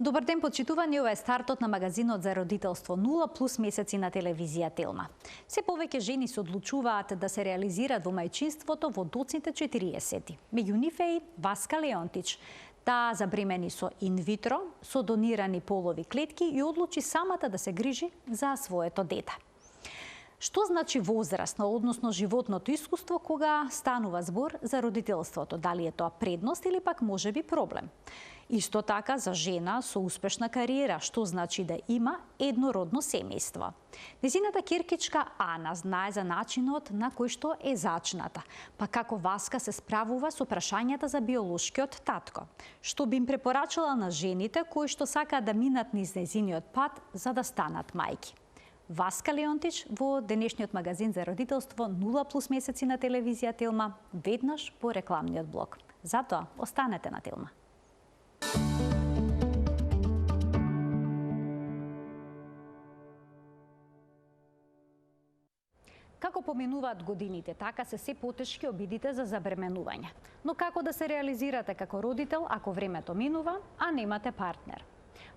Добар ден, почитувани, ова е стартот на магазинот за родителство 0+ месеци на телевизија Телма. Се повеќе жени се одлучуваат да се реализираат во мајчинството во доцните 40. Меѓу нив е и Васка Леонтич. Таа забремени со инвитро, со донирани полови клетки и одлучи самата да се грижи за своето дете. Што значи возрастно, односно животното искуство кога станува збор за родителството? Дали е тоа предност или пак можеби проблем? Исто така за жена со успешна кариера, што значи да има еднородно семејство. Незината ќеркичка Ана знае за начинот на кој што е зачната, па како Васка се справува со прашањата за биолошкиот татко. Што би им препорачала на жените кои што сакаат да минат низ незиниот пат за да станат мајки. Васка Леонтич во денешниот магазин за родителство 0+ месеци на телевизија Телма, веднаш по рекламниот блок. Затоа останете на Телма. Како поминуваат годините, така се потешки обидите за забременување. Но како да се реализирате како родител ако времето минува, а немате партнер?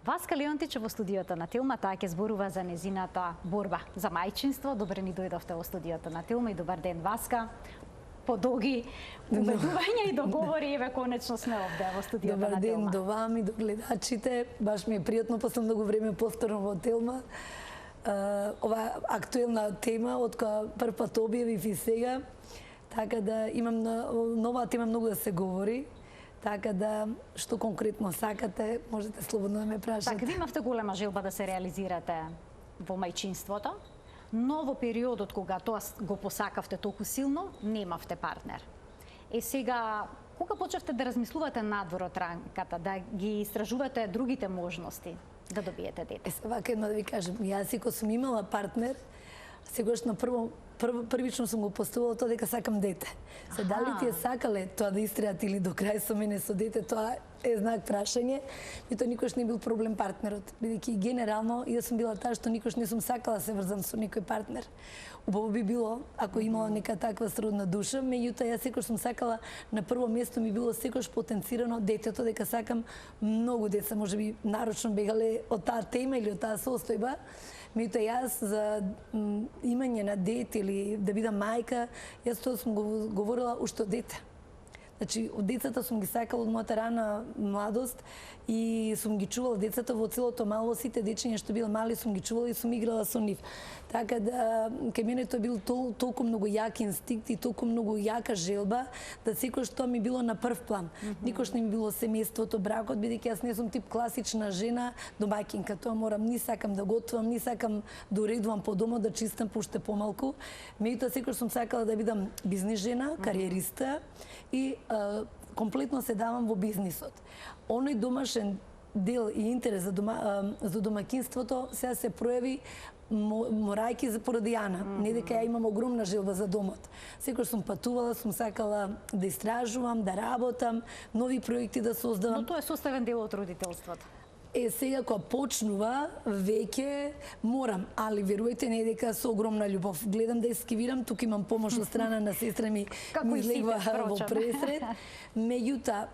Васка Леонтич во студиото на Телма, таа ќе зборува за незината борба за мајчинство. Добре ни дојдовте во студиото на Телма и добар ден, Васка. По долги убедувања и договори, еве конечно сме овде во студиото на Телма. Добар ден до вам и до гледачите. Баш ми е пријатно после многу време повторно во Телма. Ова актуелна тема од која прв пат објавив и сега, така да имам на оваа тема многу да се говори. Така да, што конкретно сакате, можете слободно да ме прашате. Така, ви имавте голема желба да се реализирате во мајчинството, но во периодот кога тоа го посакавте толку силно, немавте партнер. Сега, кога почнавте да размислувате надвор од ранката, да ги истражувате другите можности да добиете дете? Се вака едно да ви кажем, јас и кога сум имала партнер, сегаш на првично сум го поставила тоа дека сакам дете. Се дали ти е сакале тоа да истрајат или до крај со мене со дете, тоа е знак прашање. И тоа никош не бил проблем партнерот, бидејќи генерално јас сум била таа што никош не сум сакала се врзам со некој партнер. Убаво би било ако имала нека таква сродна душа, меѓутоа јас секош сум сакала на прво место ми било секош потенцирано детето, дека сакам многу деца, можеби нарочно бегале од таа тема или од таа состојба. Меѓутоа јас за имање на дете или да бидам мајка, јас тоа сум говорила уште од дете. Значи, од децата сум ги сакала од мојата рана младост и сум ги чувала децата во целото мало, сите дечиња што била мали сум ги чувала и сум играла со нив. Така да, кај мене тоа бил толку многу јак инстинкт и толку многу јака желба да секој што ми било на прв план. Никош не ми било семејството, бракот, бидејќи јас не сум тип класична жена, домаќинка. Тоа морам, ни сакам да готвам, ни сакам да уредувам по домот, да чистам пуште помалку. Меѓутоа секој сум сакала да бидам бизнис жена, кариериста и комплетно се давам во бизнисот. Оној домашен дел и интерес за домаќинството сега се пројави морајки за поради Ана. Не дека ја имам огромна желба за домот. Секој сум патувала, сум сакала да истражувам, да работам, нови проекти да создавам. Но тоа е составен дел од родителството. Сега кога почнува, веќе морам, али верујте не дека со огромна љубов. Гледам да ескивирам, тука имам помош од страна на сестра ми излегва во пресред. Меѓутоа,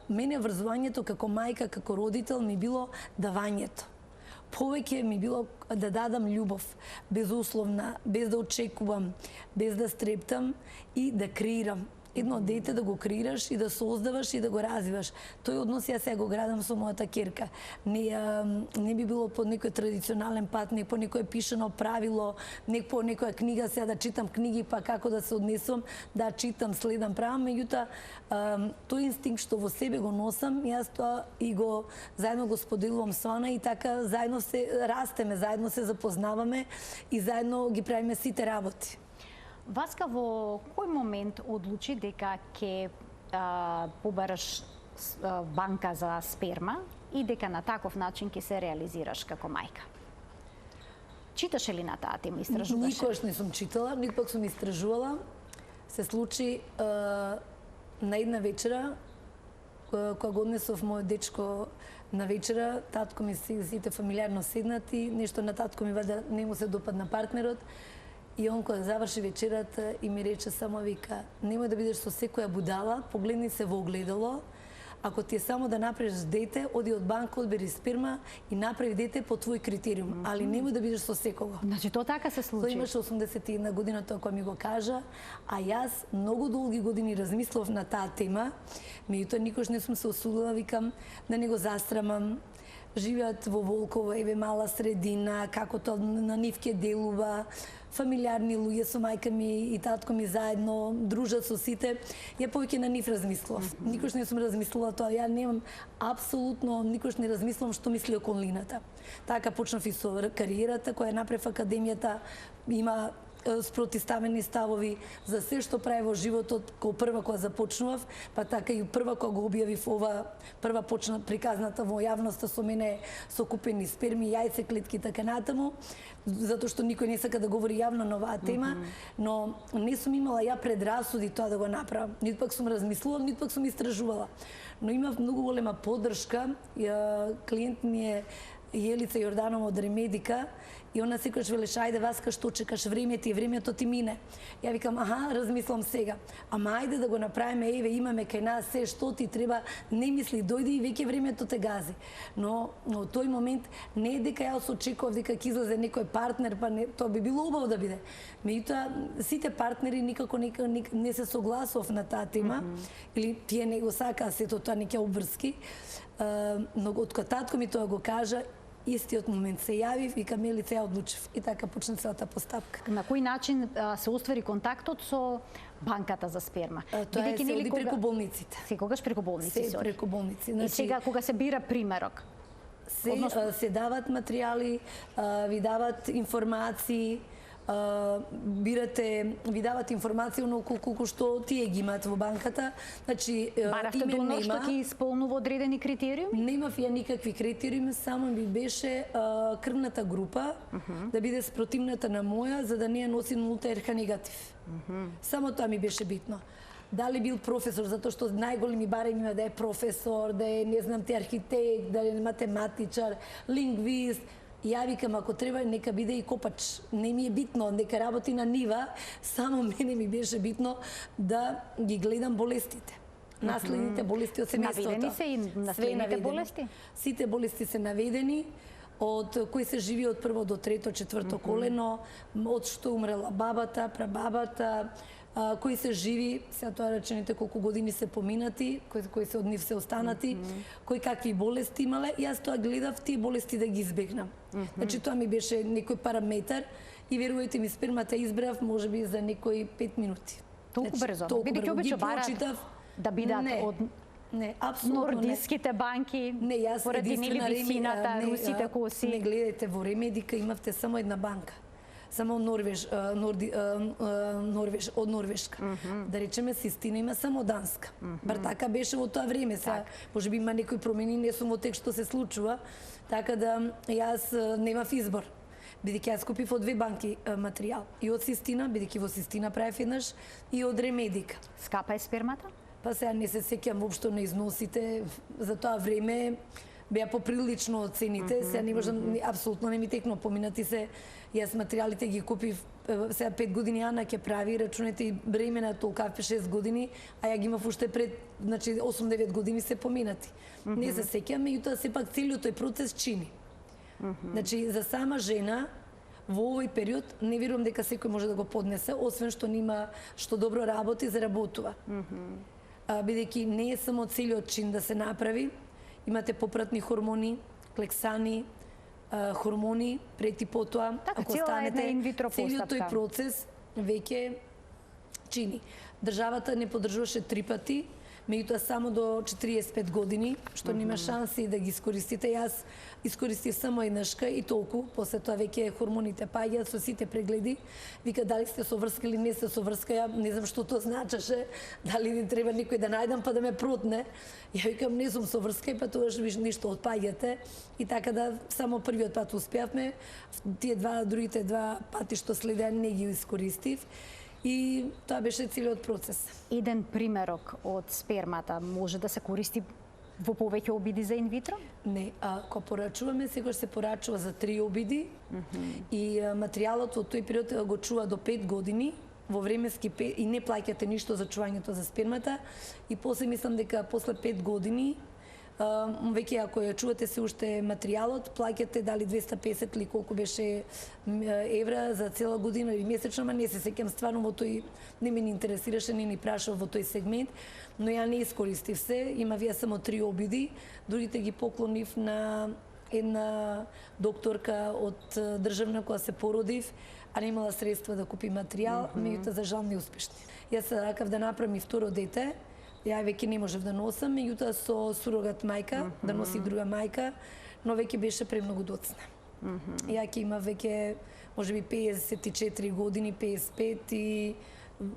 мене врзувањето како мајка, како родител ми било давањето. Повеќе ми било да дадам љубов, безусловна, без да очекувам, без да стрептам и да креирам. Едно дете да го креираш и да создаваш и да го развиваш. Тој однос јас сега го градам со мојата ќерка. Не би било по некој традиционален пат, не по некое пишано правило, не по некоја книга сега да читам книги па како да се однесувам, да читам, следам, правам, меѓутоа тој инстинкт што во себе го носам, јас тоа и го заедно го споделувам со Ана и така заедно се растеме, заедно се запознаваме и заедно ги правиме сите работи. Васка, во кој момент одлучи дека ќе побараш банка за сперма и дека на таков начин ќе се реализираш како мајка? Читаше ли на таа тема, истражуваше? Никош не сум читала, ниту пак сум истражувала. Се случи на една вечера, кога го однесов мојот дечко на вечера, татко ми сите фамилиарно седнати, нешто на татко ми вада не му се допадна партнерот. И он кога заврши вечерата и ми рече само вика, немој да бидеш со секоја будала, погледни се во огледало, Ако ти е само да направиш дете, оди од банка, одбери сперма и направи дете по твој критериум, али немој да бидеш со секого. Значи тоа така се случи. Тој имаше 81 година тоа кој ми го кажа, а јас многу долги години размислов на таа тема, меѓутоа никош не сум се осудила, викам да не го застрамам. Живеат во Волково, еве мала средина, како тоа на нив ќе делува, фамилиарни луѓе со мајка ми и татко ми заедно, дружат со сите. Ја повеќе на нив размислував. Никош не сум размислила тоа. Ја немам апсолутно, никош не размислувам што мисли околината. Така почнав и со кариерата која направив академијата, има спротиставени ставови за се што прави во животот, прва кога започнував, па така и прва кога го објавив ова, прва почна приказната во јавноста со мене со купени сперми, јајце, клетки и така натаму, затоа што никој не сака да говори јавно на оваа тема, но не сум имала ја предрасуди тоа да го направам. Ниту пак сум размислувала, ниту пак сум истражувала. Но имав многу голема поддршка, клиент ми е Јелица Јорданова од Ремедика, и она секогаш велеше, ајде Васка, што чекаш, времето ти мине. Ја викам, аха, размислам сега. Ама ајде да го направиме, еве имаме кај нас се што ти треба, не мисли, дојди и веќе времето те гази. Но тој момент не е дека јас очекував дека ќе излезе некој партнер, па не, тоа би било убаво да биде. Меѓутоа сите партнери никако не се согласував на таа тема, или тие не го сакаа сето тоа неќе обврски. Но откога татко ми тоа го кажа, истиот момент се јавив и Камелица ја одлучив. И така почна целата постапка. На кој начин се оствари контактот со банката за сперма? Тоа се оди преку болниците. Секогаш преку болници се преку болници. И сега кога се бира примерок? Се дават материјали, ви дават информации, ви дават информација колку што тие ги имаат во банката. Значи, баравте донор што ќе исполнува одредени критериуми? Немав ја никакви критериуми, само ми беше крвната група да биде спротивната на моја, за да не ја носи нулта РХ негатив. Само тоа ми беше битно. Дали бил професор, затоа што најголеми барем има да е професор, да е, не знам, архитект, да е математичар, лингвист. Ја викам, ако треба, нека биде и копач. Не ми е битно, нека работи на нива, само мене ми беше битно да ги гледам болестите. Наследните болести од семејството. Наведени се и наследните болести? Сите болести се наведени, од кои се живи од прво до трето, четврто колено, од што умрела бабата, прабабата, кои се живи, сега тоа речените колку години се поминати, кои се од нив се останати, кои какви болести имале, јас тоа гледав тие болести да ги избегнам. Значи тоа ми беше некој параметар и верувајте ми, спермата избрав можеби за некои 5 минути. Толку брзо? Бидејќи обично бараат да бидат од нордиските банки, поради нели висината, русите коси. Не гледате, во Ремедика имавте само една банка. Само од Норвешка. Да речеме, Систина има само Данска. Бар така беше во тоа време. Може би има некои промени, не сум во тек што се случува, така да јас немав избор. Бидејќи јас купив од две банки материјал. И од Систина, бидејќи во Систина правев еднаш, и од Ремедика. Скапа е спермата? Па сега не се сеќам воопшто на износите. За тоа време беа поприлично цените, сега не можам, апсолутно не ми текно, поминати се, јас материјалите ги купив, сега 5 години Ана ќе прави, рачунете и бремена толка 6 години, а ја ги имав уште пред, значи 8-9 години се поминати. Не се сеќам, меѓутоа сепак целиот тој процес чини. Значи, за сама жена, во овој период, не верувам дека секој може да го поднесе, освен што нема што добро работи, заработува. Бидејќи не е само целиот чин да се направи, имате попратни хормони, клексани, хормони, пред и потоа, ако станете, целиот тој процес веќе чини. Државата не поддржуваше 3 пати, меѓутоа само до 45 години, што нема шанси да ги искористите. Јас искористив само еднашка и толку, после тоа веќе хормоните паѓаат со сите прегледи. Вика, дали сте со врска или не сте со врска, ја не знам што тоа значеше, дали ни треба никој да најдам па да ме протне. Ја викам, не сум со врска и па тогаш ништо отпаѓате. И така да само првиот пат успеавме, тие другите два пати што следеа не ги искористив. И тоа беше целиот процес. Еден примерок од спермата може да се користи во повеќе обиди за инвитро? Не, кога порачуваме, сегаш се порачува за 3 обиди и материјалот во тој период го чува до 5 години во временски и не плаќате ништо за чувањето за спермата и после мислам дека после 5 години веќе ако ја чувате се уште материјалот, плаќате дали 250 или колку беше евра за цела година или месечно, ама не се сеќам стварно во тој, не ме интересираше, не ни прашав во тој сегмент, но ја не искористив се, има вие само 3 обиди, другите ги поклонив на една докторка од државна која се породив, а не имала средства да купи материјал, меѓутоа за жал неуспешни. Јас сакав да направам и второ дете, ја веќе не можев да носам, меѓутоа со сурогат мајка, да носи друга мајка, но веќе беше премногу доцна. Ја ќе има веќе можеби 54 години, 55 и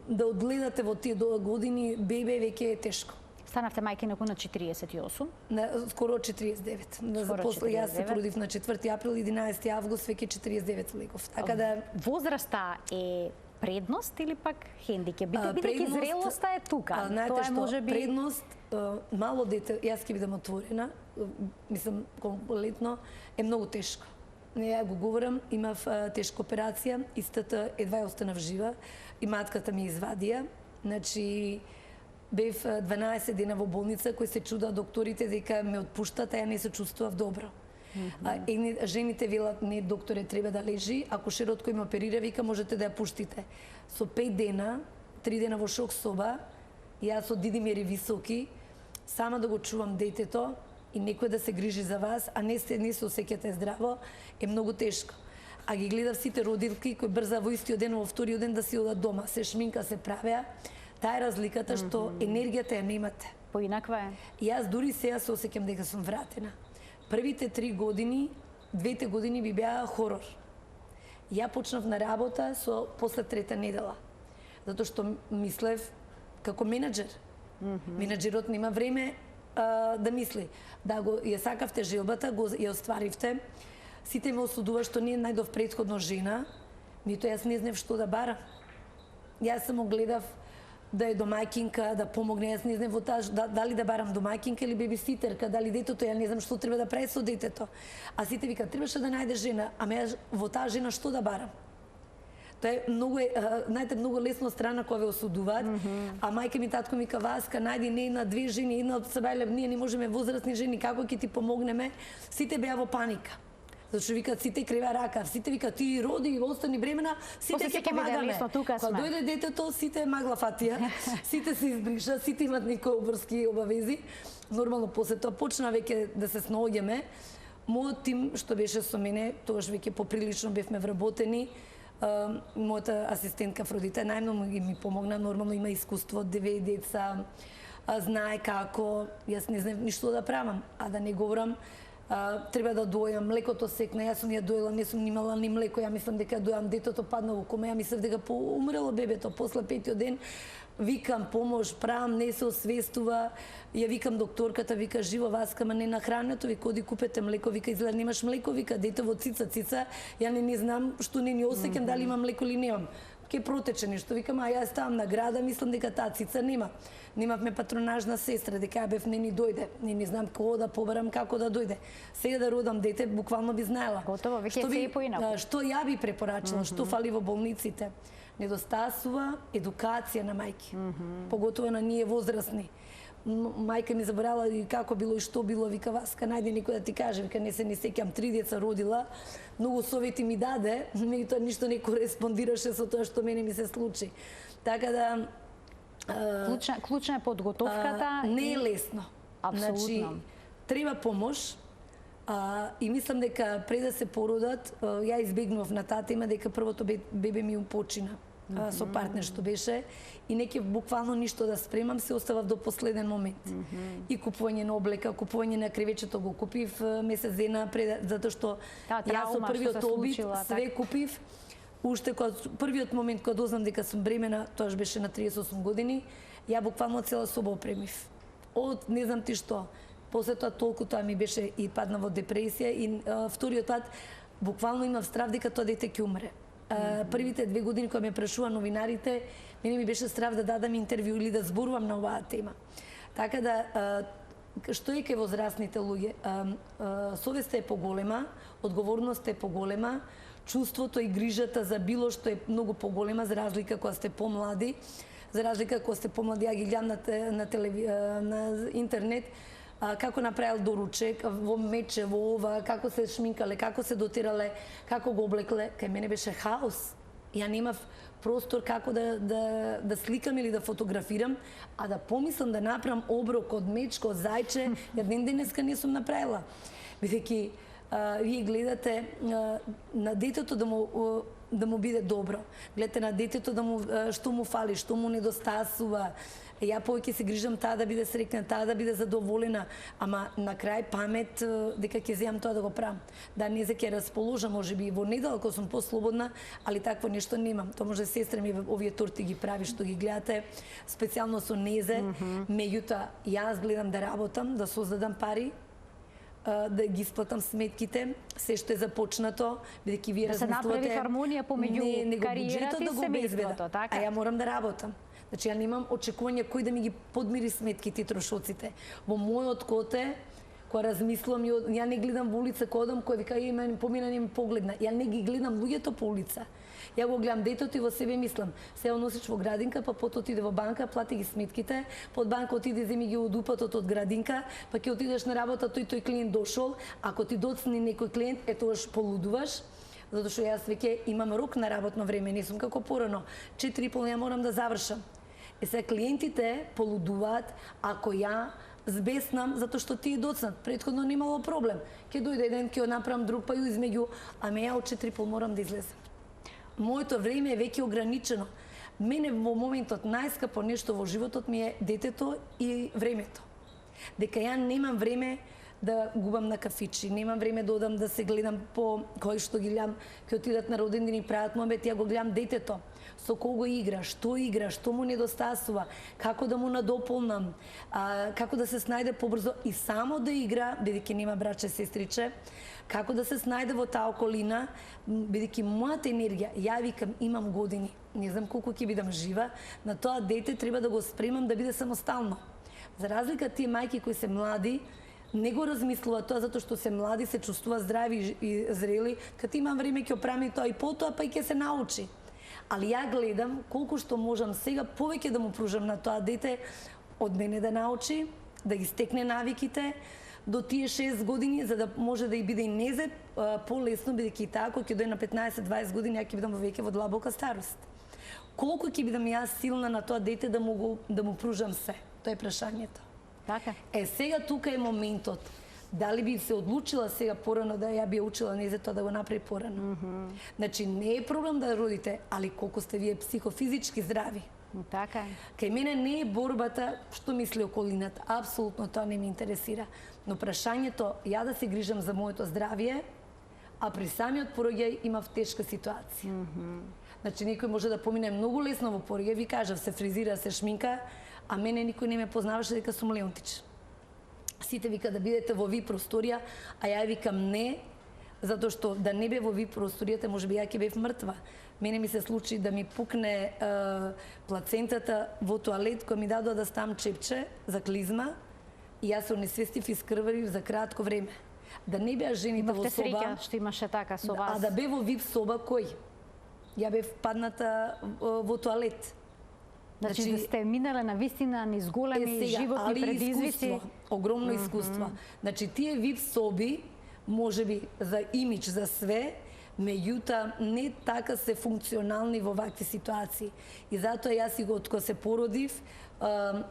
да одгледате во тие години бебе веќе е тешко. Станавте мајка на 48? Скоро 49. После јас се породив на 4 април, 11 август, веќе 49 влегов. Така да возраста е предност или пак хендикеп? Бидејќи зрелоста е тука. Тоа е можеби предност, мало дете, јас ќе бидам отворена, мислам комплетно, е многу тешко. Не ја го говорам, имав тешка операција, истата едва ја останав жива и матката ми извадија. Значи бев 12 дена во болница, кои се чуда докторите дека ме отпуштат, а ја не се чувствував добро. Жените велат, не, докторе, треба да лежи, акушерот кој ме оперира вика можете да ја пуштите. Со 5 дена, 3 дена во шок соба, јас со дидимери високи, сама да го чувам детето и некој да се грижи за вас, а не се осеќате здраво, е многу тешко. А ги гледав сите родилки кои брза во истиот ден, во вториот ден да си одат дома, се шминка, се правеа. Таа е разликата што енергијата ја немате. Поинаква е. Јас дури сега се осеќам дека сум вратена. Првите 3 години, 2 години би беа хорор. Ја почнав на работа после 3-та недела. Затоа што мислев како менаџер. Менаџерот нема време да мисли. Да го ја сакавте желбата, ја остваривте. Сите ме осудува што не најдов претходно жена, нито јас не знев што да барам. Јас само гледав да е домаќинка, да помогне, јас не знам во таа дали да барам домаќинка или бебиситерка, дали детето, ја не знам што треба да прави со детето. А сите викаат требаше да најде жена, ама ја во таа жена што да барам? Тоа е многу знаете многу лесно страна кога ве осудуваат, а мајка ми татко ми ка Васка најди не на 2 жени, една од Сабајле, ние не можеме возрастни жени, како ќе ти помогнеме? Сите беа во паника. Зашто викаат сите крева рака, сите викаат ти роди, остани бремена, сите ќе помагаме. Кога дојде детето, сите магла фатија, сите се избриша, сите имат некои обврски обавези. Нормално после тоа почна веќе да се снаоѓаме. Мојот тим што беше со мене, тогаш веќе поприлично бевме вработени. Мојата асистентка Афродита најмногу ми помогна, нормално има искуство, 9 деца, знае како, јас не знам ништо да правам, а да не говорам треба да дојам, млекото секна, јас сум ја дојла, не сум имала ни млеко, ја мислам дека дојам, детото падна во кома, ја мислев дека умрело бебето, после 5-тиот ден викам помош, правам, не се освестува, ја викам докторката, вика живо Васка, ма не нахрането, вика оди купете млеко, вика изгледа немаш млеко, вика дете во цица, ја не знам што не ни осеќам, дали имам млеко или немам. Ке протече нешто, викам, а јас ставам на града, мислам дека таа цица нема. Немавме патронажна сестра, дека ја бев не ни дојде. Не знам кого да побарам, како да дојде. Сега да родам дете, буквално би знаела. Готово, веќе се и поинаку. Што ја би препорачала, што фали во болниците? Недостасува едукација на мајки, поготово на ние возрастни. Мајка ми заборала и како било и што било, вика Васка, најде некој да ти каже, вика не сеќам 3 деца родила, многу совети ми даде, меѓутоа ништо не кореспондираше со тоа што мене ми се случи. Така да клучна е подготовката. Не е лесно. Апсолутно. Значи, треба помош. И мислам дека пред да се породат, ја избегнував на таа тема дека првото бебе ми почина со партнер што беше и неќе буквално ништо да спремам, се оставав до последен момент. И купување на облека, купување на кревечето го купив месец дена пред, затоа што јас со првиот обид све купив. Уште првиот момент кога дознам дека сум бремена, тоаш беше на 38 години, ја буквално цела соба опремив. Од не знам ти што. После тоа толку тоа ми беше и падна во депресија и вториот пат буквално имав страв дека тоа дете ќе умре. Првите 2 години кога ме прашува новинарите, мене ми беше страв да дадам интервју или да зборувам на оваа тема. Така да што е кај возрастните луѓе, совеста е поголема, одговорноста е поголема, чувството и грижата за било што е многу поголема, за разлика кога сте помлади. За разлика кога сте помлади, ја ги гледам на интернет, како направил доручек во мече, во ова, како се шминкале, како се дотирале, како го облекле. Кај мене беше хаос. Ја немав простор како да сликам или да фотографирам, а да помислам да направам оброк од мечко, од зајче, ја ден денеска не сум направила. Бидејќи вие гледате на детето да му биде добро. Гледате на детето што му фали, што му недостасува. Ја повеќе се грижам таа да биде среќна, таа да биде задоволена, ама на крај памет дека ќе земам тоа да го правам. Да не се ќе расположа, можеби во недела кога сум послободна, али такво нешто немам. Тоа може сестра ми овие торти ги прави што ги гледате, специјално со незе. Меѓутоа јас гледам да работам, да создадам пари, да ги исплатам сметките, се што е започнато, бидејќи вие размислувате... Да се направи хармонија помеѓу кариерата и семејството, така? А ја морам да работам. Значи, ја немам очекување кој да ми ги подмири сметките и трошоците. Во мојот коте, кога размислувам, ја не гледам во улица, кога одам, кој вика, помина не ми погледна. Ја не ги гледам луѓето по улица. Ја го гледам детето и во себе мислам, се носиш во градинка, па потоа отиде во банка, плати ги сметките, под банка отиде земи ги од упатот од градинка, па ќе отидеш на работа, тој клиент дошол, ако ти доцне некој клиент, тогаш полудуваш, затоа што јас веќе имам рок на работно време, не сум како порано, 4:30 ја морам да завршам. Сега клиентите полудуваат ако ја збеснам затоа што тие доцнат. Претходно немало проблем. Ќе дојде еден, ќе направам друг, па и измеѓу, аме ја од 4:30 морам да излезам. Моето време е веќе ограничено. Мене во моментот најскапо нешто во животот ми е детето и времето. Дека ја немам време да губам на кафичи, немам време да одам да се гледам по кој што ги гледам, ќе отидат на роден ден и прават момент, ја го гледам детето. Со кого игра, што му недостасува, како да му надополнам, како да се снајде побрзо и само да игра, бидејќи нема браче, сестриче, како да се снајде во таа околина, бидејќи мојата енергија, ја викам, имам години, не знам колку ќе бидам жива, на тоа дете треба да го спремам да биде самостално. За разлика тие мајки кои се млади, не го размислуваат тоа затоа што се млади, се чувствуваат здрави и зрели, кога имам време ќе оправам тоа и потоа, па и ќе се научи. Али ја гледам колку што можам сега повеќе да му пружам на тоа дете, од мене да научи, да ги стекне навиките до тие 6 години, за да може да и биде и незе полесно, бидејќи и таа, кога ќе дојде на 15-20 години, ја ќе бидам веќе во длабока старост. Колку ќе бидам јас силна на тоа дете да му пружам се? Тоа е прашањето. Така. Сега тука е моментот. Дали би се одлучила сега порано да ја би учила незето да го направи порано? Значи, не е проблем да родите, али колку сте вие психофизички здрави. Така. Кај мене не е борбата што мисли околината. Апсолутно тоа не ме интересира. Но прашањето, ја да се грижам за моето здравје, а при самиот пороѓај имав тешка ситуација. Значи, некој може да помине многу лесно во пороѓај, ви кажав, се фризира, се шминка, а мене никој не ме познаваше дека сум Леонтич. Сите вика да бидете во VIP просторија, а ја викам не, затоа што да не бе во VIP просторијата, можеби ја ќе бев мртва. Мене ми се случи да ми пукне плацентата во тоалет, кој ми дадоа да ставам чепче за клизма и јас се онесвестив и скрварив за кратко време. Да не беа жените во соба... Имавте среќа што имаше така со вас. А да бе во VIP соба, кој? Ја бев падната во тоалет. Значи, да сте минале на вистина низ големи животни предизвици. Огромно искуство. Значи, тие VIP соби, можеби за имидж, за све, меѓутоа не така се функционални во вакви ситуации. И затоа јас и од кога се породив,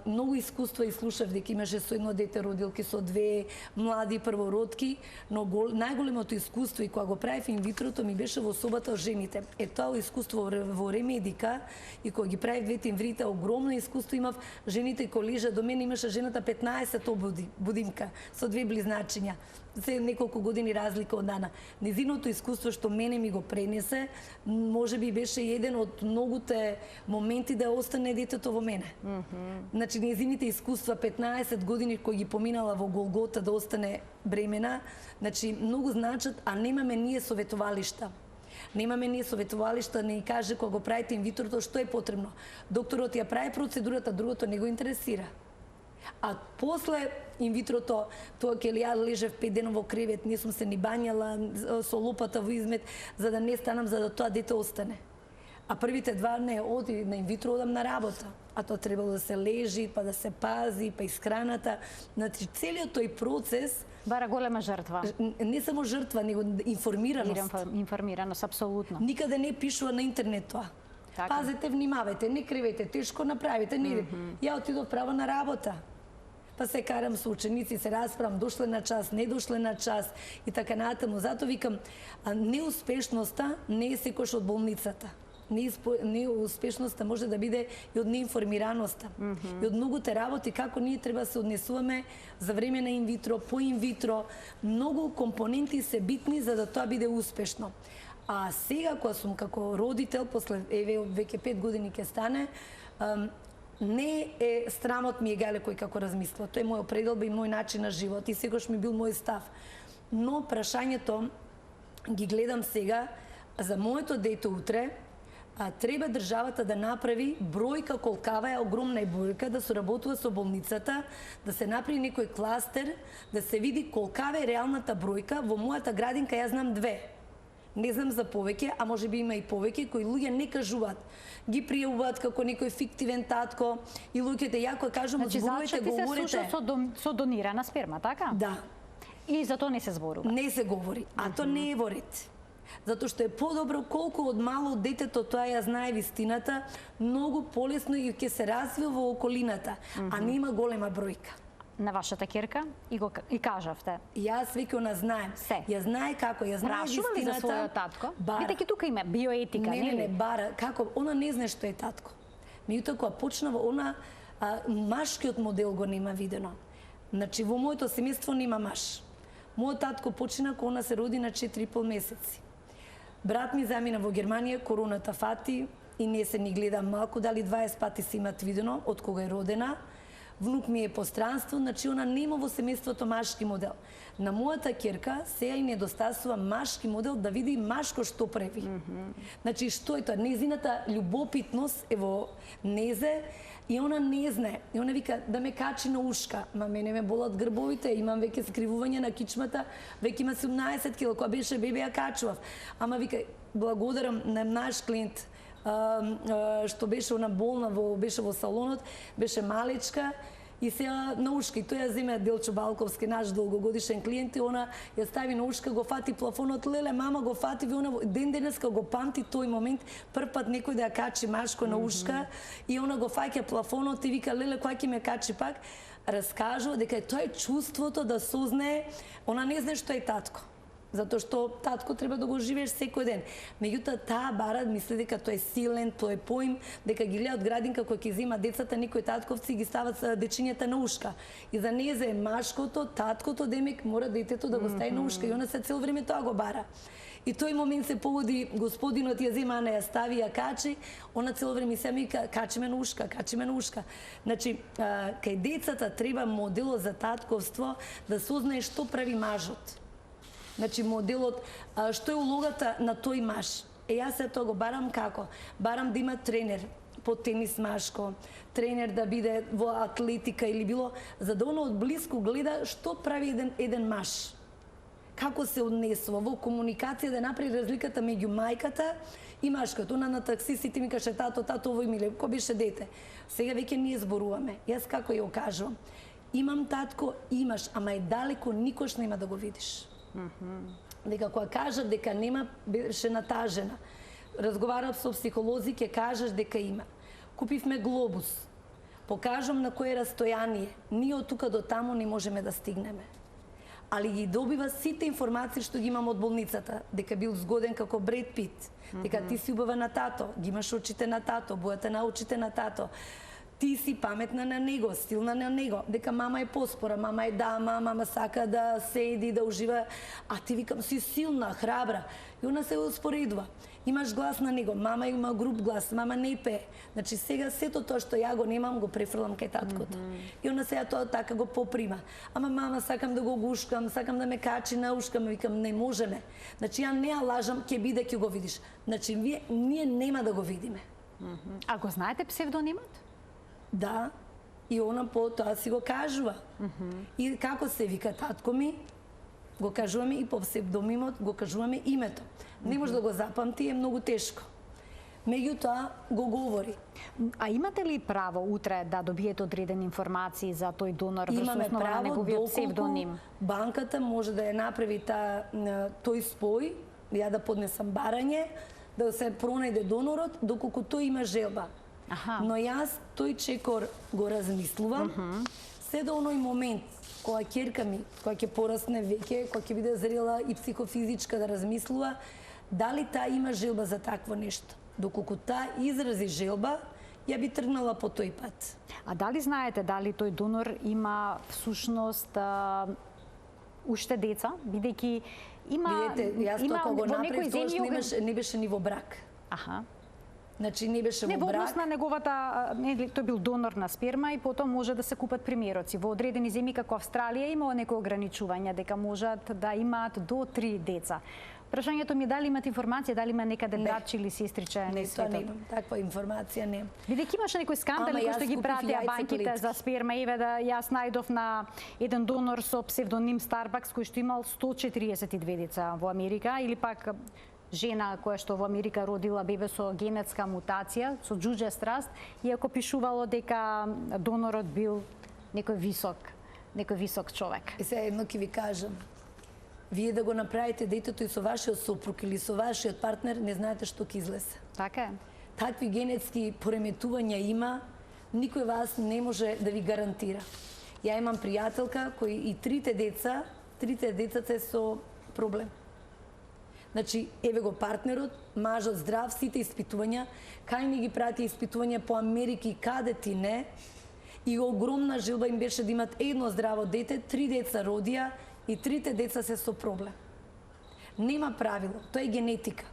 многу искуства и слушав дека имаше со едно дете родилки, со две млади првородки, но најголемото искуство и кога го правев инвитрото ми беше во собата од жените. Тоа искуство во ремедика и кога ги правев двете инвитрита, огромно искуство имав. Жените кои лежа до мене, имаше жената 15 будимка со две близначиња. Се неколку години разлика од Ана. Незиното искуство што мене ми го пренесе, можеби беше еден од многуте моменти да остане детето во мене. Значи, незините искуства 15 години кои ги поминала во Голгота да остане бремена, значи, многу значат, а немаме ние советувалишта. Немаме ние советувалишта, не каже кога го правите инвитрото што е потребно. Докторот ја прави процедурата, другото не го интересира. А после инвитрото, тоа ќе ја лежев 5 дена во кревет, не сум се ни бањала со лопата во измет, за да не станам, за да тоа дете остане. А првите 2 не, оди на инвитро, одам на работа. А тоа требало да се лежи, па да се пази, па исхраната. Значи, целиот тој процес бара голема жртва. Не само жртва, него информираност. Информираност, апсолутно. Никаде не пишува на интернет тоа. Така. Пазете, внимавајте, не кривете, тешко направите, не. Ја отидов право на работа. Па се карам со ученици, се расправам, дошле на час, не дошле на час и така натаму. Зато викам, неуспешноста не е секојаш од болницата. Неуспешноста може да биде и од неинформираноста. И од многуте работи, како ние треба да се однесуваме за време на инвитро, по инвитро. Многу компоненти се битни за да тоа биде успешно. А сега, кога сум како родител, после веќе 5 години ќе стане, не е срамот ми егале кој како размислува. Тоа е моја определба и мој начин на живот и секогаш ми бил мој став. Но прашањето ги гледам сега, за моето дете утре, треба државата да направи бројка колкава е огромна бројка, да соработува со болницата, да се направи некој кластер, да се види колкава е реалната бројка. Во мојата градинка ја знам 2. Не знам за повеќе, а може би има и повеќе кои луѓе не кажуваат. Ги пријавуваат како некој фиктивен татко и луѓето јако кажам, зборувате, говорите. Значи, се слуша со донирана сперма, така? Да. И за тоа не се зборува? Не се говори, а тоа не е во ред. Затоа што е подобро колку од мало детето тоа ја знае вистината, многу полесно и ќе се развива во околината, а нема голема бројка. На вашата ќерка и кажавте. Јас веќе она знаем. Се. Ја знае како, ја знае Прашува ли вистината. за својот татко? Бара. Бидејќи тука има биоетика, не, бара. Како? Она не знае што е татко. Меѓутоа кога почнава, она машкиот модел го нема видено. Значи, во моето семејство нема маш. Мојот татко почина кога она се роди на 4,5 месеци. Брат ми замина во Германија, короната фати и не се ни гледа малку, дали 20 пати се имат видено од кога е родена. Внук ми е постранство, значи она нема во семејството машки модел. На мојата ќерка сега и недостасува машки модел да види машко што прави. Значи, што е тоа? Незината љубопитност е во незе и она не знае. И она вика да ме качи на ушка. Ма мене ме болат грбовите, имам веќе скривување на кичмата, веќе има 17 кг, кога беше бебе ја качував. Ама вика, благодарам на наш клиент, што беше она болна, беше во салонот, беше малечка и сега на ушка. И тој ја земе Делчо Балковски, наш долгогодишен клиент, и она ја стави на ушка, го фати плафонот, леле, мама го фати, ви она ден денеска го памти тој момент, прв пат некој да ја качи машко на ушка, и она го фаќа плафонот и вика, леле, кој ќе ме качи пак? Раскажува дека тоа е чувството да сознае, она не знае што е татко. Затоа што татко треба да го живееш секој ден. Меѓутоа, таа бара мисли дека тој е силен, тој е поим, дека ги гледа од градинка кој ќе зема децата, некои татковци ги стават дечињата на ушка. И за неја е машкото, таткото, демек мора детето да го стави на ушка. И она се цел време тоа го бара. И тој момент се погоди, господинот ја зема, она ја стави, ја качи, она цело време се вика, качи ме на ушка, качи ме на ушка. Значи, кај децата треба моделот за татковство да сознае што прави мажот. Значи, моделот, што е улогата на тој маж. Јас се тоа го барам како? Барам да има тренер по тенис машко, тренер да биде во атлетика или било, за да оно од близко гледа што прави еден маж. Како се однесува во комуникација, да направи разликата меѓу мајката и машкото. Она на таксистите ми каже, тато, овој миле, кој беше дете? Сега веќе ние зборуваме. Јас како ја кажувам? Имам татко, имаш, ама е далеко, никош нема да го видиш. Дека кога кажат дека нема, беше натажена. Разговарав со психолози, ќе кажеш дека има. Купивме глобус. Покажам на кое растојание. Ние од тука до таму не можеме да стигнеме. Али ги добива сите информации што ги имам од болницата. Дека бил згоден како Бред Пит. Дека ти си убава на тато. Ги имаш очите на тато, бојата на очите на тато. Ти си паметна на него, силна на него, дека мама е поспора, мама е дама, мама сака да седи, да ужива, а ти викам си силна, храбра. И она се успоредува. Имаш глас на него, мама има груб глас, мама не пее. Значи сега сето тоа што ја го немам, го префрлам кај таткото. И она сега тоа така го поприма. Ама мама, сакам да го гушкам, сакам да ме качи на ушка, викам не можеме. Значи ја не ја лажам, ќе биде, ќе го видиш. Значи ние нема да го видиме. А го знаете псевдонимот? Да. И она потоа си го кажува. И како се вика татко ми, го кажуваме и по псевдонимот, го кажуваме името. Не може да го запамти, е многу тешко. Меѓутоа го говори. А имате ли право утре да добиете одредени информации за тој донор врз основа на неговиот псевдоним? Банката може да ја направи тој спој, ја да поднесам барање, да се пронајде донорот, доколку тој има желба. Но јас тој чекор го размислувам, се до оној момент кога ќерка ми, кога ќе порасне веќе, кога ќе биде зрела и психофизичка да размислува, дали таа има желба за такво нешто. Доколку таа изрази желба, ја би тргнала по тој пат. А дали знаете дали тој донор има всушност уште деца, бидејќи има јас тоа кога го направив, тоа не беше ни во брак. Значи не беше во брак. Не, во однос на неговата, тој бил донор на сперма и потом може да се купат примероци. Во одредени земји како Австралија имало некои ограничувања дека можат да имаат до 3 деца. Прашањето ми е дали имате информација, дали има некаде братче или сестриче на светот? Не, немам, таква информација не. Бидејќи имаше некои скандали кои што ги пратија банките за сперма, еве да јас најдов на еден донор со псевдоним Starbucks кој што имал 142 деца во Америка, или пак жена која што во Америка родила бебе со генетска мутација, со џуџе страст, иако пишувало дека донорот бил некој висок човек. И сега едно ќе ви кажам. Вие да го направите детето и со вашиот сопруг или со вашиот партнер, не знаете што ќе излезе. Така е. Такви генетски пореметувања има, никој вас не може да ви гарантира. Ја имам пријателка кој и трите деца се со проблем. Значи, еве го партнерот, мажот здрав, сите испитувања, кај не ги прати испитувања по Америка и каде ти не, и огромна желба им беше да имат едно здраво дете, 3 деца родија, и трите деца се со проблем. Нема правило, тоа е генетика.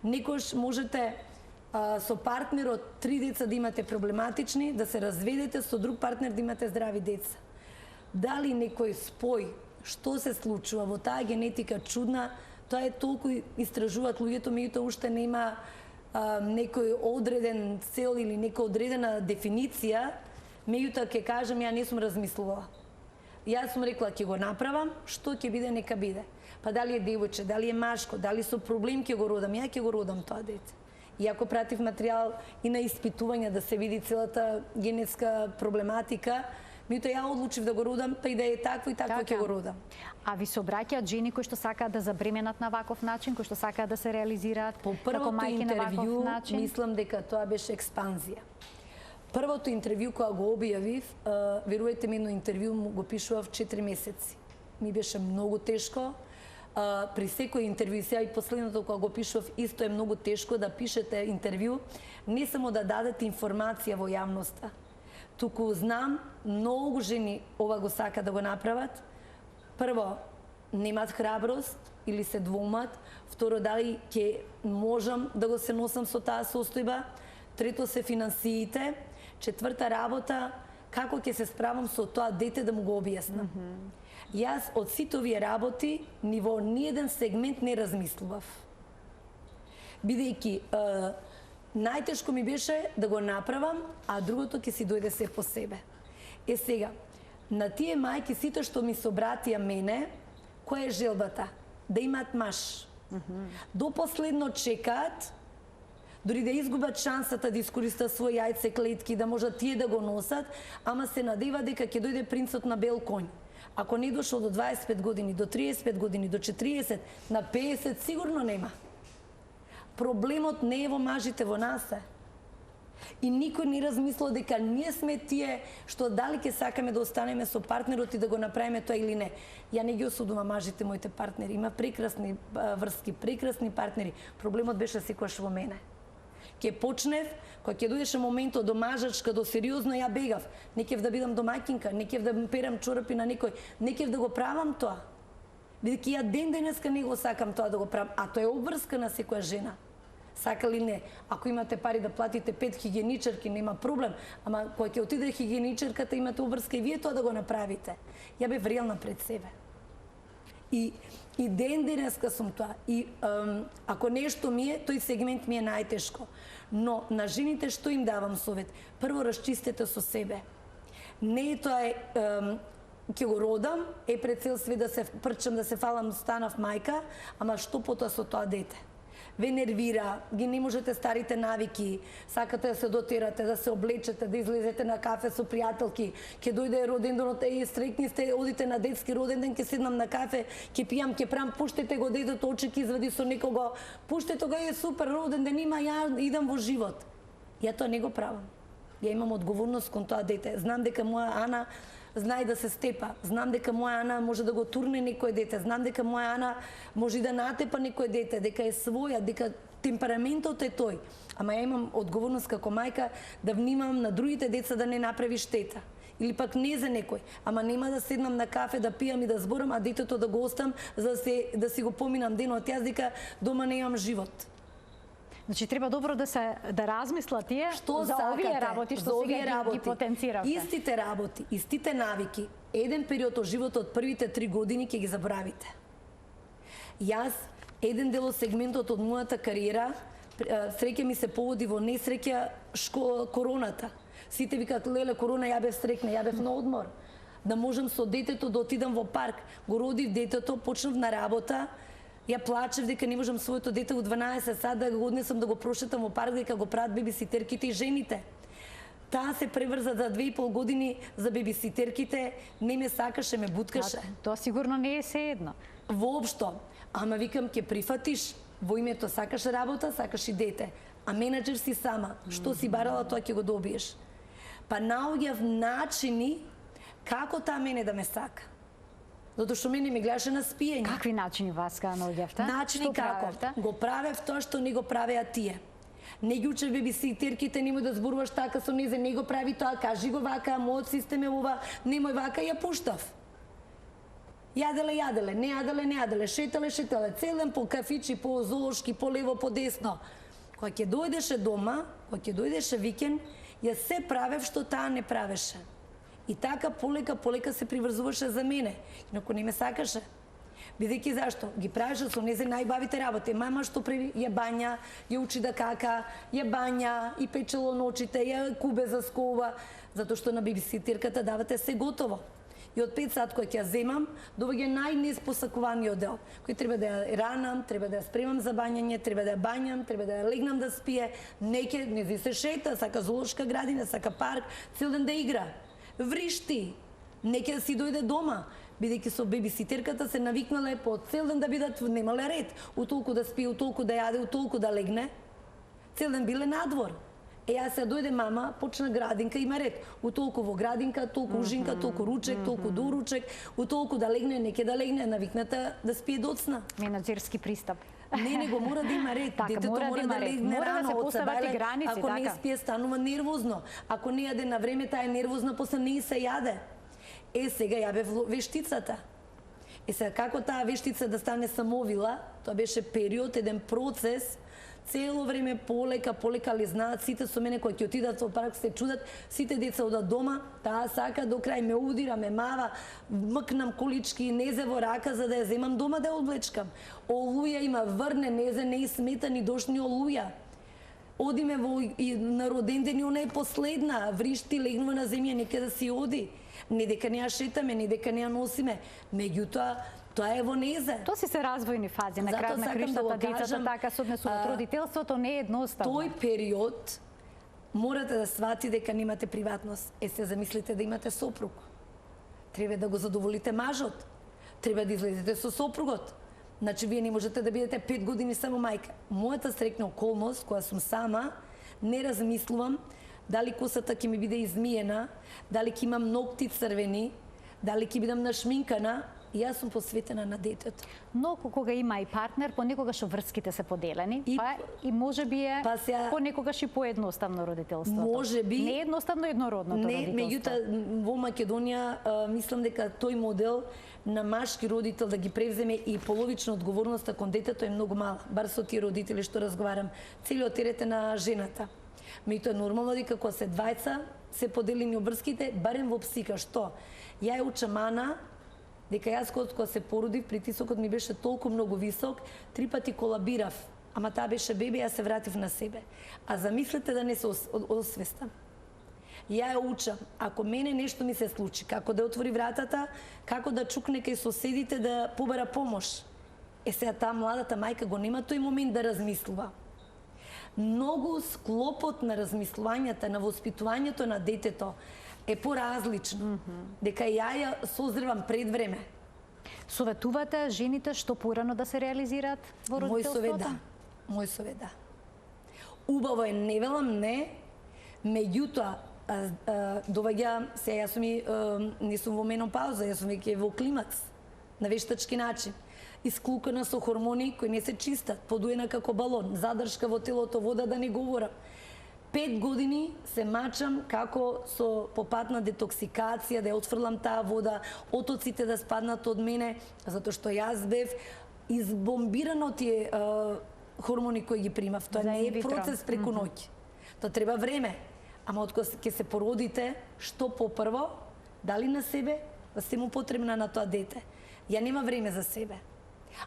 Некош можете со партнерот 3 деца да имате проблематични, да се разведете, со друг партнер да имате здрави деца. Дали некој спој, што се случува во таа генетика чудна, тоа е толку истражуваат луѓето, меѓутоа уште нема некој одреден цел или некоја одредена дефиниција, меѓутоа ќе кажам, ја не сум размислувала. Јас сум рекла ќе го направам, што ќе биде нека биде. Па дали е девојче, дали е машко, дали со проблем ќе го родам, ја ќе го родам тоа дете. Иако пратив материјал и на испитување да се види целата генетска проблематика, меѓутоа ја одлучив да го родам, па и да е такво и такво ќе го родам. А ви се обраќаат жени кои што сакаат да забременат на ваков начин, кои што сакаат да се реализираат како мајки на ваков начин? Мислам дека тоа беше експанзија. Првото интервју кога го објавив, верувајте ми, едно интервју го пишував 4 месеци. Ми беше многу тешко. При секој интервју, сега и последното кога го пишував, исто е многу тешко да пишете интервју, не само да дадете информација во јавноста. Туку знам, многу жени ова го сака да го направат. Прво, немат храброст или се двомат. Второ, дали ќе можам да го се носам со таа состојба. Трето, се финансиите. Четврта работа, како ќе се справам со тоа дете да му го објаснам. Јас од сите овие работи ни во ниеден сегмент не размислував. Бидејќи најтешко ми беше да го направам, а другото ќе си дојде се по себе. Сега, на тие мајки сите што ми се обратија мене, која е желбата? Да имаат маж. До последно чекаат, дори да изгубат шансата да искористат своји јајце клетки, да можат тие да го носат, ама се надева дека ќе дојде принцот на бел конј. Ако не дошол до 25 години, до 35 години, до 40, на 50 сигурно нема. Проблемот не е во мажите, во нас е. И никој не размислил дека ние сме тие што дали ќе сакаме да останеме со партнерот и да го направиме тоа или не. Ја не ги осудувам мажите, моите партнери. Има прекрасни врски, прекрасни партнери. Проблемот беше секогаш во мене. Ке почнев, кога ќе дојдеше моментот до мажачка, до сериозно, ја бегав. Не кев да бидам домаќинка, не кев да перам чорапи на некој, не кев да го правам тоа. Бидејќи ја ден денеска не го сакам тоа да го правам, а тоа е обврска на секоја жена. Сака ли не? Ако имате пари да платите 5 хигиеничарки, нема проблем, ама кога ќе отиде хигиеничарката, имате обврска и вие тоа да го направите. Ја бев реална пред себе. И ден денеска сум тоа. И ако нешто ми е, тој сегмент ми е најтешко. Но на жените што им давам совет? Прво, расчистете со себе. Не тоа е ќе го родам, пред цел свет да се прчам, да се фалам, станав мајка, ама што потоа со тоа дете? Ве нервира, ги не можете старите навики, сакате да се дотерате, да се облечете, да излезете на кафе со пријателки, ќе дојде роденденот, среќни сте, одите на детски роденден, ќе седнам на кафе, ќе пијам, ќе прам, пуштете го детето, очи ќе извади со некого, пуштете го, супер роденден има, ја идам во живот. Ја тоа не го правам. Ја имам одговорност кон тоа дете. Знам дека моја Ана знае да се степа. Знам дека моја Ана може да го турне некој дете. Знам дека моја Ана може да натепа некој дете, дека е своја, дека темпераментот е тој. Ама ја имам одговорност како мајка да внимавам на другите деца да не направи штета. Или пак не за некој. Ама нема да седнам на кафе, да пијам и да зборам, а детето да го оставам за да си го поминам денот. Јас дека дома не имам живот. Значи треба добро да размислат тие за овие работи што сега ги потенциравте. Истите работи, истите навики, еден период од животот, првите 3 години ќе ги забравите. Јас еден дел од сегментот од мојата кариера, среќа ми се поводи во несреќа короната. Сите викаат, леле, корона, ја бев срекна, ја бев на одмор. Да можам со детето да отидам во парк. Го родив детето, почнав на работа, ја плачев дека не можам своето дете во 12 сат да го однесам да го прошетам во парк, дека го прават бебиситерките и жените. Таа се преврза за 2,5 години за бебиситерките, не ме сакаше, ме буткаше. Тоа сигурно не е седно. Воопшто. Ама викам, ќе прифатиш, во името сакаш работа, сакаш и дете. А менаџер си сама. Што си барала, тоа ќе го добиеш. Па наоѓав начини како таа мене да ме сака. Затоа што мене ме гледаше на спиење. Какви начини вас наоѓавте? Начини како? Го правев тоа што не го правеа тие. Не ги учев бебиситерките, немој да зборуваш така со незе, не го прави тоа, кажи го вака, мојот систем е ова, немој вака, ја пуштав. Јаделе, не јаделе, шетале, цел ден по кафичи, по зоолошки, по лево, по десно. Кога ќе дојдеше дома, кога ќе дојдеше викенд, ја се правев што таа не правеше. И така полека се приврзуваше за мене, инаку не ме сакаше. Бидејќи зашто? Ги правеше со незе најбавите работи. Мама што прави? Ја бања, ја учи да кака, ја бања, и печело ночите, ја кубе за скова, затоа што на бебиситерката давате се готово. И од 5 сат кој ќе ја земам, доваѓа најнеспосакуваниот дел, кој треба да ја ранам, треба да ја спремам за бањање, треба да ја бањам, треба да ја легнам да спие, не се шета, сака зоолошка градина, сака парк, цел ден да игра. Вришти, неќе да си дојде дома, бидејќи со бебиситерката се навикнале по цел ден да бидат, немале ред, утолку да спие, утолку да јаде, утолку да легне, цел ден биле надвор. Јас се дојде мама, почна градинка, има ред. Утолку во градинка, толку ужинка, толку ручек, толку доручек, утолку да легне, неќе да легне, навикната да спие доцна. Менаџерски пристап. Не го мора да има ред. Детето мора да легне рано од себе. Ако не спие, станува нервозно. Ако не јаде на време, таа е нервозна, после не се јаде. Сега ја бев вештицата. Сега како таа вештица да стане самовила, тоа беше период, еден процес, цело време полека ли знаат, сите со мене кои ќе отидат во парк се чудат, сите деца одат дома, таа сака до крај ме удира, ме мава, мкнам колички, незе во рака за да ја земам дома да ја облечкам. Олуја има, врне незе, не смета ни дошни олуја. Одиме на роден ден и она е последна, вришти, легнува на земја, нека да си оди. Не дека не ја шетаме, не дека не ја носиме, меѓутоа тоа е во незе. Тоа си се развојни фази, на крај на криштата, децата така се однесуваат. Родителството не е едноставно. Тој период морате да свати дека немате приватност. Се замислите да имате сопруг. Треба да го задоволите мажот. Треба да излезете со сопругот. Значи, вие не можете да бидете 5 години само мајка. Мојата среќна околност, која сум сама, не размислувам дали косата ќе ми биде измиена, дали ќе имам ногти црвени, дали ќе бидам нашминкана. Јас сум посветена на детето. Но кога има и партнер, понекогаш врските се поделени, и можеби е понекогаш и поедноставно родителството. Можеби. Не е едноставно еднородното родителство. Не, меѓутоа во Македонија мислам дека тој модел на машки родител да ги превземе и половична одговорноста кон детето е многу мала. Бар со тие родители што разговарам, целиот терет е на жената. Меѓутоа нормално дека кога се двајца се поделени обврските, барем во псика, што? Ја е учам Ана дека јас кога се породив, притисокот ми беше толку многу висок, 3 пати колабирав, ама таа беше бебе, јас се вратив на себе. А замислете да не се освестам. Ја ја учам. Ако мене нешто ми се случи, како да отвори вратата, како да чукне кај соседите да побара помош. Сега таа младата мајка го нема тој момент да размислува. Многу склопот на размислувањата, на воспитувањето на детето е поразлично. Дека ја созревам пред време. Советувате жените што порано да се реализираат во родителството? Мој совет да. Убаво е, не велам не, меѓутоа доваѓа се, јас сум не сум во менопауза, јас сум веќе во климакс на вештачки начин. Исклукана со хормони кои не се чистат, подуена како балон, задршка во телото, вода да не говорам. 5 години се мачам како со попат на детоксикација, да ја отфрлам таа вода, отоците да спаднат од мене, затоа што јас бев избомбирано тие хормони кои ги примав. Тоа не е процес преку ноќ. Тоа треба време. Ама откога ќе се породите, што попрво, дали на себе, да се му потребна на тоа дете. Ја нема време за себе.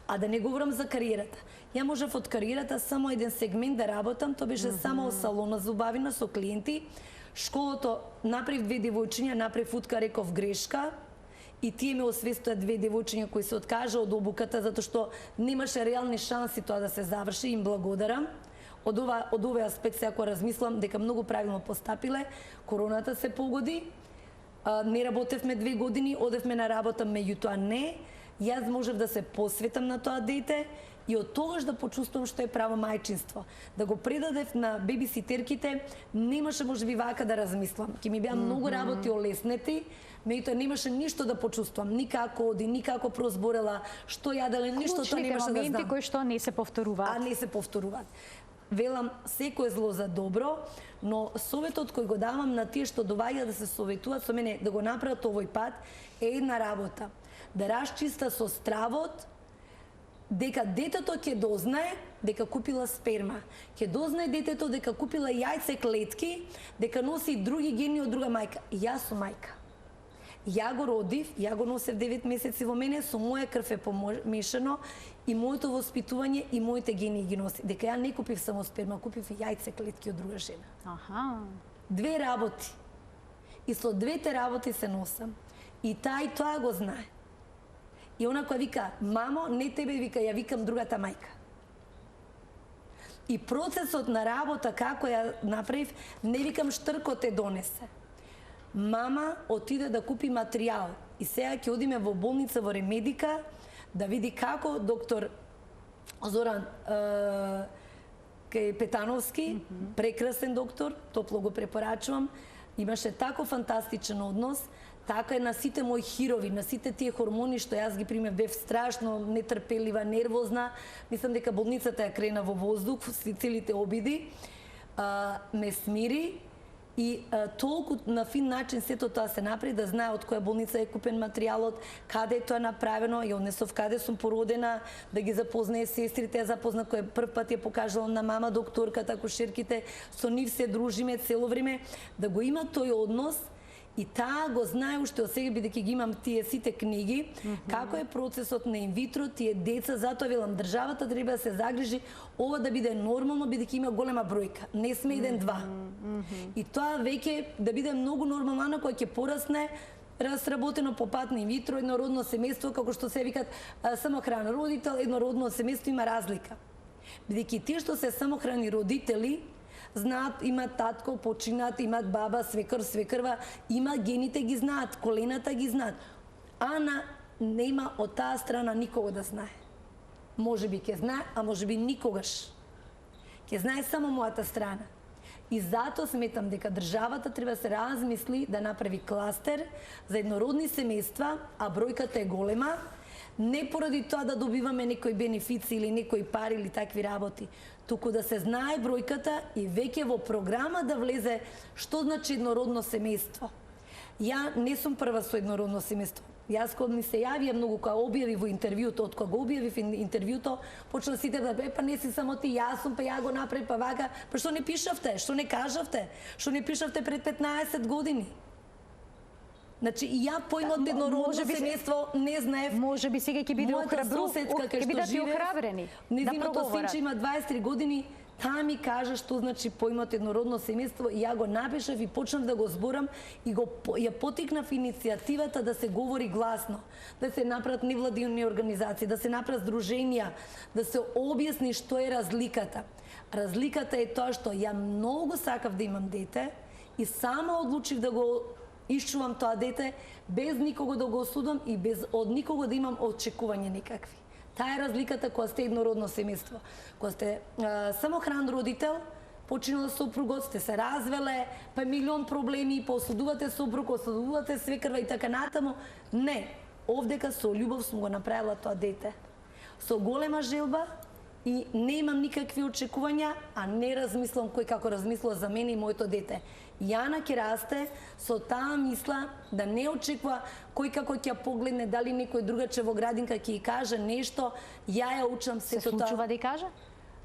А да не говорам за кариерата. Ја можев од кариерата само еден сегмент да работам, тоа беше само салона зубавина со клиенти. Школото направив 2 девојчиња, направив футка, реков грешка. И тие ме освестува 2 девојчиња кои се откажа од обуката затоа што немаше реални шанси тоа да се заврши, им благодарам. Од овој аспект се ако размислам дека многу правилно постапиле, короната се погоди, не работевме 2 години, одевме на работа, меѓутоа не, јас можев да се посветам на тоа дете и од тогаш да почувствувам што е право мајчинство. Да го предадев на бебиситерките, немаше можеби вака да размислам. Ке ми беа многу работи олеснети, меѓутоа немаше ништо да почувствувам, никако оди, никако прозборела, што јаделе, ништо тоа немаше да знам. Моменти кои што не се повторуваат. А не се повторуваат. Велам, секој е зло за добро, но советот кој го давам на тие што доваѓа да се советуваат со мене, да го направат овој пат, е една работа. Да расчиста со стравот, дека детето ќе дознае дека купила сперма. Ќе дознае детето дека купила јајце клетки, дека носи други гени од друга мајка. Јас сум мајка. Ја го родив, ја го носев 9 месеци во мене, со моја крв е помешано и моето воспитување и моите гени ги носи. Дека ја не купив само сперма, купив и јајце клетки од друга жена. Аха. 2 работи. И со 2 работи се носам. И тоа го знае. И она која вика, мамо, не тебе вика, ја викам другата мајка. И процесот на работа, како ја направив, не викам штркот те донесе. Мама отиде да купи материјал и сега ќе одиме во болница во Ремедика да види како доктор Зоран Петановски, прекрасен доктор, топло го препорачувам, имаше тако фантастичен однос, така е на сите мои хирови, на сите тие хормони што јас ги примев, бев страшно нетрпелива, нервозна, мислам дека болницата ја крена во воздух, целите обиди, ме смири и толку на фин начин сето тоа се направи, да знае од која болница е купен материјалот, каде е тоа направено, ја однесов каде сум породена, да ги запознае сестрите, ја запозна кој прв пат ја покажала на мама докторката, акушерките, со нив се дружиме цело време, да го има тој однос. И таа го знае уште од сега, бидејќи ги имам тие сите книги, како е процесот на инвитро, тие деца, затоа велам, државата треба да се загрижи ова да биде нормално, бидејќи има голема бројка, не сме 1-2. И тоа веќе да биде многу нормално, кој ќе порасне разработено по пат на инвитро, еднородно семејство, како што се викат самохран родител, еднородно семејство има разлика. Бидејќи тие што се самохрани родители, знаат, имат татко, починат, имат баба, свекр, свекрва, има гените ги знаат, колената ги знаат. Ана нема од таа страна никого да знае. Може би ќе знае, а може би никогаш. Ќе знае само мојата страна. И затоа сметам дека државата треба да се размисли да направи кластер за еднородни семејства, а бројката е голема, не поради тоа да добиваме некои бенефици или некои пари или такви работи, туку да се знае бројката и веќе во програма да влезе што значи еднородно семејство. Ја не сум прва со еднородно семејство. Јас кога ми се јавија многу, кога објави во интервјуто, од кога го објавив интервјуто, почна сите да па не си само ти, јас сум, па ја го направив, па вака, па што не пишавте, што не кажавте, што не пишавте пред 15 години. Значи, и ја поимот еднородно семејство не знаев. Може би сега ќе биде охрабрени да незиното синче има 23 години, Таа ми кажа што значи поимот еднородно семејство и ја го напишав и почнав да го зборам и ја потикнав иницијативата да се говори гласно, да се направат невладини организации, да се направат здруженија, да се објасни што е разликата. Разликата е тоа што ја многу сакав да имам дете и сама одлучив да го исчувам тоа дете без никого да го осудам и без од никого да имам очекување никакви. Таа е разликата кога сте еднородно семејство. Кога сте самохран родител, починал сопругот, сте се развеле, па милион проблеми, осудувате сопруг, осудувате свекрва и така натаму. Не, овдека со љубов сум го направила тоа дете. Со голема желба и не имам никакви очекувања, а не размислам кој како размислува за мене и моето дете. Јана ќе расте со таа мисла да не очекува кој како ќе погледне, дали некој другаче во градинка ќе ја каже нешто, ја учам сето тоа. Се случува да ја каже?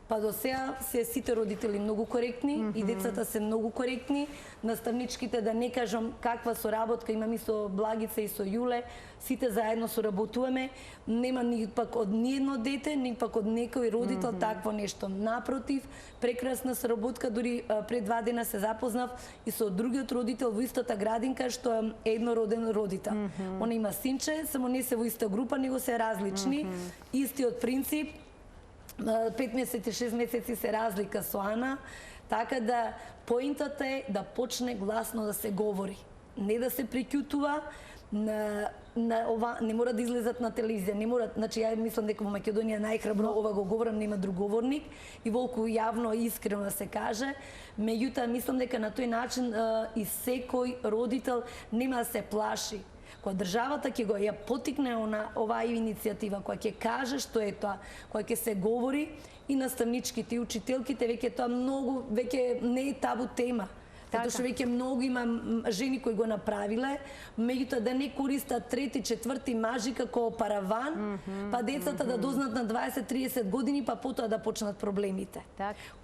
Па до сега се сите родители многу коректни и децата се многу коректни. Наставничките, да не кажам каква соработка имам и со Благица и со Јуле, сите заедно соработуваме. Нема ни пак од ниедно дете, ни пак од некој родител такво нешто. Напротив, прекрасна соработка, дури пред 2 дена се запознав и со другиот родител во истата градинка што е еднороден родител. Он има синче, само не се во иста група, него се различни. Истиот принцип, 5 месеци, 6 месеци се разлика со Ана, така да поинтата е да почне гласно да се говори. Не да се приќутува, не мора да излезат на телевизија, не мора, значи ја мислам дека во Македонија најхрабро ова го говорам, нема друг говорник и волку јавно и искрено да се каже, меѓутоа мислам дека на тој начин и секој родител нема да се плаши. Кога државата ќе го ја потикне на оваа иницијатива, која ќе каже што е тоа, која ќе се говори и наставничките и учителките, веќе тоа многу, веќе не е табу тема. Затоа што веќе многу има жени кои го направиле, меѓутоа да не користат трети, четврти мажи како параван, па децата да дознаат на 20-30 години, па потоа да почнат проблемите.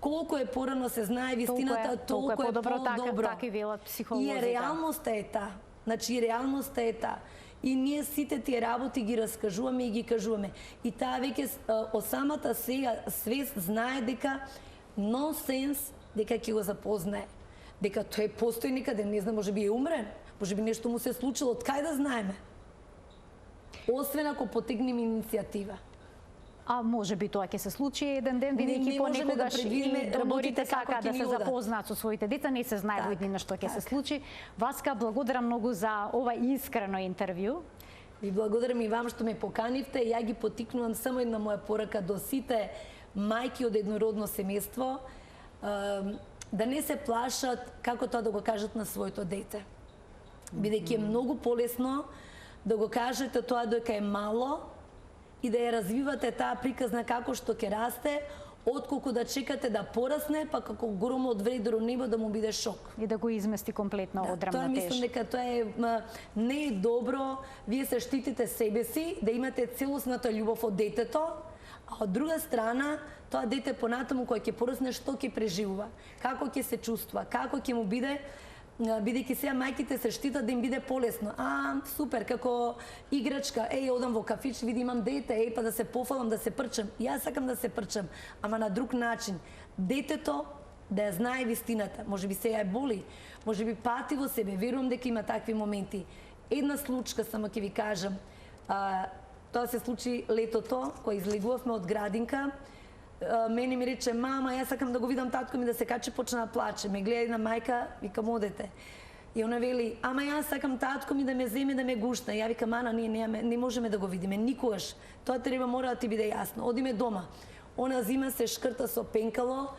Колку е порано се знае вистината, толку е подобро. Така и велат психолозите. И реалноста е таа. Значи, реалноста е таа. И ние сите тие работи ги раскажуваме и ги кажуваме. И таа веќе од самата сега свест знае дека нонсенс, дека ќе го запознае. Дека тој постои некаде, не знам, може би е умрен, може би нешто му се случило, од кај да знаеме? Освен ако потегнеме иницијатива. А може би тоа ќе се случи еден ден, бидејќи понекогаш и родителите сакаат да се запознаат со своите деца, не се знае во иднина што ќе се случи. Васка, благодарам многу за ова искрено интервју. Ви благодарам и вам што ме поканивте. Ја ги потикнувам само една моја порака до сите мајки од еднородно семејство, да не се плашат како тоа да го кажат на своето дете. Бидејќи е многу полесно да го кажете тоа дека е мало, и да ја развивате таа приказна како што ќе расте, отколку да чекате да порасне, па како гром од вредро небо да му биде шок. И да го измести комплетно од рамнотеж. Тоа мислам дека тоа не е добро, вие се штитите себе си, да имате целосната љубов од детето, а од друга страна, тоа дете понатаму кој ќе порасне, што ќе преживува, како ќе се чувствува, како ќе му биде, бидејќи сега мајките се штитат да им биде полесно. Супер, како играчка, одам во кафич, види имам дете, па да се пофалам, да се прчам. Јас сакам да се прчам, ама на друг начин. Детето да ја знае вистината. Може би сега е боли, може би пати во себе, верувам дека има такви моменти. Една случка само ќе ви кажам. Тоа се случи летото, кога излегувавме од градинка. Мене ми рече, мама, јас сакам да го видам татко ми да се качи, почна да плаче. Ме гледа една мајка, викам, одете. И она вели, ама јас сакам татко ми да ме земе, да ме гушна. Ја викам, Ана, ние не можеме да го видиме никогаш. Тоа мора да ти биде јасно. Одиме дома. Она зима се шкрта со пенкало.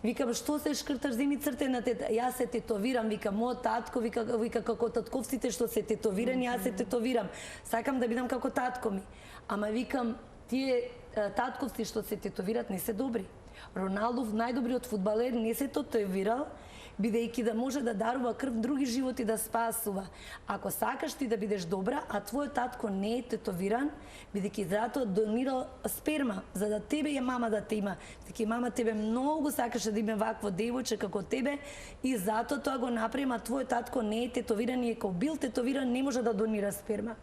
Викам, што се шкрташ, земи цртена тета. Јас се тетовирам, викам, мојот татко, вика како татковците што се тетовирани, јас се тетовирам. Сакам да бидам како татко ми. Ама викам, тие татковци што се тетовират не се добри. Роналдов, најдобриот фудбалер, не се тетовирал, бидејќи да може да дарува крв, други животи да спасува. Ако сакаш ти да бидеш добра, а твојот татко не е тетовиран, бидејќи затоа донирал сперма, за да тебе ја мама да те има. Бидејќи мама тебе многу сакаше да има вакво девојче како тебе и затоа тоа го направи, а твојот татко не е тетовиран и ако бил тетовиран не може да донира сперма.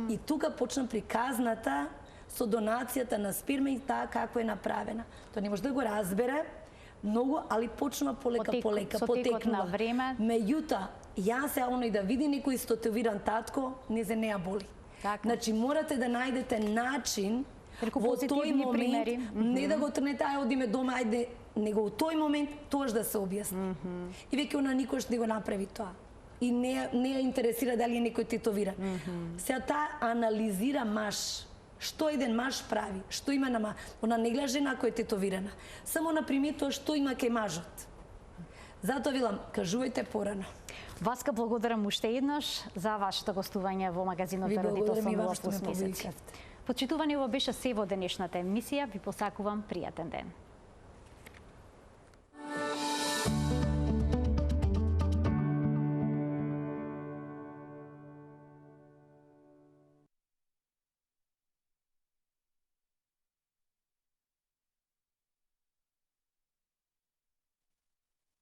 И тука почна приказната со донацијата на сперма и таа како е направена. Тоа не може да го разбере, многу, али почнува полека, Со текот на време. Меѓутоа, ја се оној да види некој истотовиран татко, не се неа боли. Така. Значи, морате да најдете начин во тој момент, не да го трнете, ај одиме дома, ајде, него во тој момент тоаш да се објасни. И веќе она никош не го направи тоа. И не ја интересира дали е некој тетовиран. Сега таа анализира маж. Што еден маж прави, што има на она не гледа жена која е тетовирана. Само на приметува што има кај мажот. Затоа велам, кажувајте порано. Васка, благодарам уште еднаш за вашето гостување во магазинот за родителство 0+ месеци. Почитувани, ова беше се во денешната емисија. Ви посакувам пријатен ден.